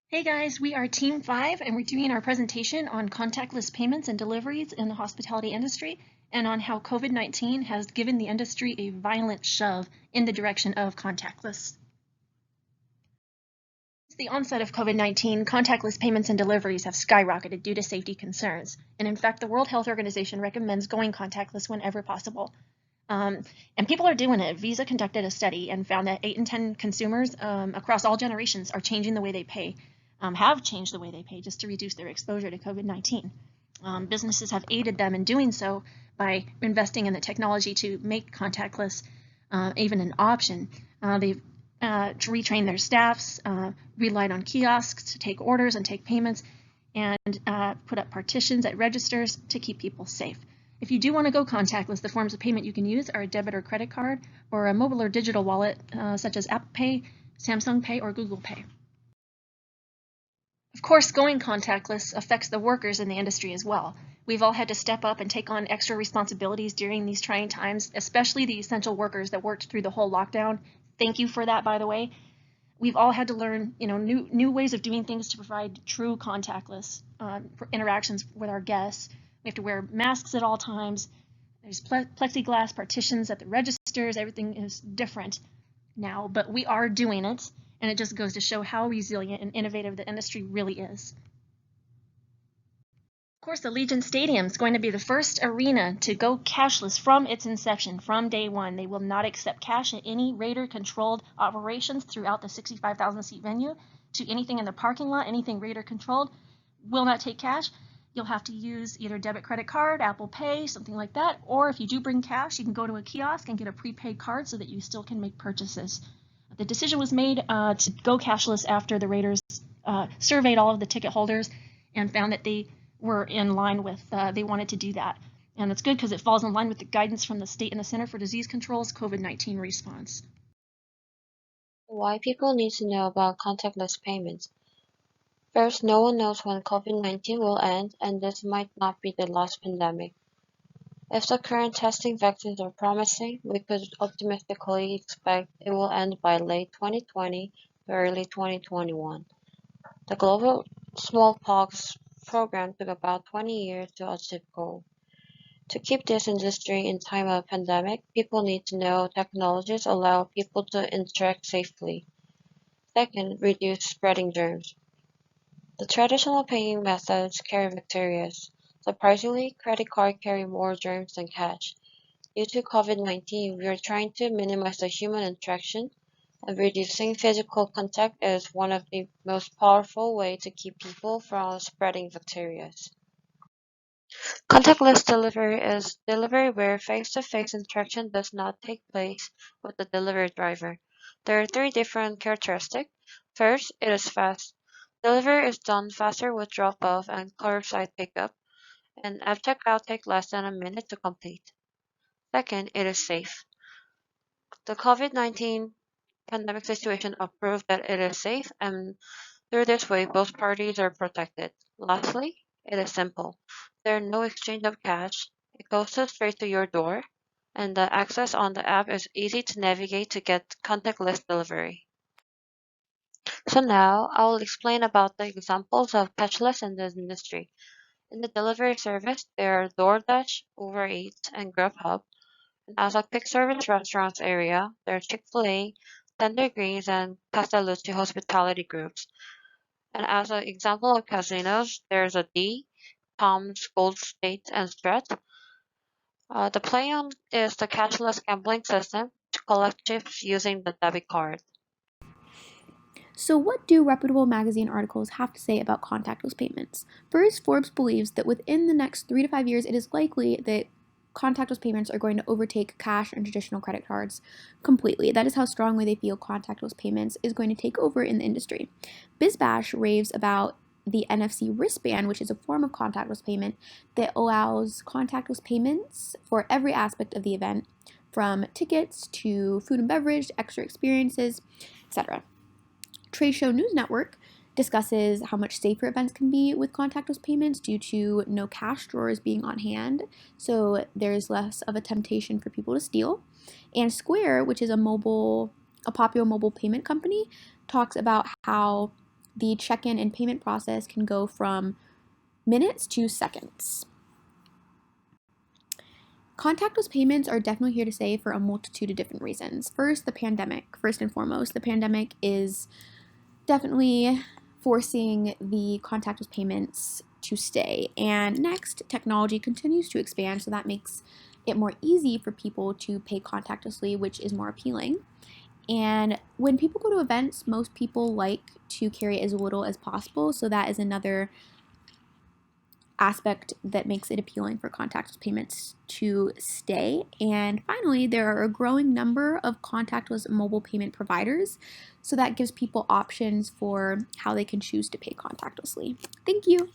Hey guys, we are Team 5 and we're doing our presentation on contactless payments and deliveries in the hospitality industry and on how COVID-19 has given the industry a violent shove in the direction of contactless. Since the onset of COVID-19, contactless payments and deliveries have skyrocketed due to safety concerns. And in fact, the World Health Organization recommends going contactless whenever possible. And people are doing it. Visa conducted a study and found that 8 in 10 consumers across all generations are changing the way they pay, have changed the way they pay just to reduce their exposure to COVID-19. Businesses have aided them in doing so by investing in the technology to make contactless even an option. They've retrained their staffs, relied on kiosks to take orders and take payments, and put up partitions at registers to keep people safe. If you do want to go contactless, the forms of payment you can use are a debit or credit card or a mobile or digital wallet such as Apple Pay, Samsung Pay, or Google Pay. Of course, going contactless affects the workers in the industry as well. We've all had to step up and take on extra responsibilities during these trying times, especially the essential workers that worked through the whole lockdown. Thank you for that, by the way. We've all had to learn, new ways of doing things to provide true contactless interactions with our guests. We have to wear masks at all times. There's plexiglass partitions at the registers. Everything is different now, but we are doing it, and it just goes to show how resilient and innovative the industry really is. Of course, the Legion Stadium is going to be the first arena to go cashless from its inception, from day one. They will not accept cash at any Raider-controlled operations throughout the 65,000 seat venue. To anything in the parking lot, anything Raider-controlled, will not take cash. You'll have to use either debit, credit card, Apple Pay, something like that, or if you do bring cash, you can go to a kiosk and get a prepaid card so that you still can make purchases. The decision was made to go cashless after the Raiders surveyed all of the ticket holders and found that they were in line with, they wanted to do that. And that's good because it falls in line with the guidance from the state and the Center for Disease Control's COVID-19 response. Why people need to know about contactless payments. First, no one knows when COVID-19 will end, and this might not be the last pandemic. If the current testing vaccines are promising, we could optimistically expect it will end by late 2020 to early 2021. The global smallpox program took about 20 years to achieve goal. To keep this industry in time of pandemic, people need to know technologies allow people to interact safely. Second, reduce spreading germs. The traditional paying methods carry bacteria. Surprisingly, credit cards carry more germs than cash. Due to COVID-19, we are trying to minimize the human interaction, and reducing physical contact is one of the most powerful ways to keep people from spreading bacteria. Contactless delivery is delivery where face-to-face interaction does not take place with the delivery driver. There are three different characteristics. First, it is fast. Delivery is done faster with drop-off and curbside pickup, and app checkout takes less than a minute to complete. Second, it is safe. The COVID-19 pandemic situation proved that it is safe, and through this way, both parties are protected. Lastly, it is simple. There are no exchange of cash. It goes straight to your door, and the access on the app is easy to navigate to get contactless delivery. So now I will explain about the examples of cashless in this industry. In the delivery service, there are DoorDash, Uber Eats, and Grubhub. And as a quick service restaurants area, there are Chick-fil-A, Tender Greens, and Castellucci hospitality groups. And as an example of casinos, there's a D, Palms, Gold State, and Strat. The play-on is the cashless gambling system to collect chips using the debit card. So, what do reputable magazine articles have to say about contactless payments? First, Forbes believes that within the next 3 to 5 years, it is likely that contactless payments are going to overtake cash and traditional credit cards completely. That is how strongly they feel contactless payments is going to take over in the industry. BizBash raves about the NFC wristband, which is a form of contactless payment that allows contactless payments for every aspect of the event, from tickets to food and beverage, extra experiences, etc. Trade Show News Network discusses how much safer events can be with contactless payments due to no cash drawers being on hand, so there's less of a temptation for people to steal. And Square, which is a popular mobile payment company, talks about how the check-in and payment process can go from minutes to seconds. Contactless payments are definitely here to stay for a multitude of different reasons. First, the pandemic. First and foremost, the pandemic is definitely forcing the contactless payments to stay. And next, technology continues to expand, so that makes it more easy for people to pay contactlessly, which is more appealing. And when people go to events, most people like to carry as little as possible, so that is another aspect that makes it appealing for contactless payments to stay. And finally, there are a growing number of contactless mobile payment providers, so that gives people options for how they can choose to pay contactlessly. Thank you.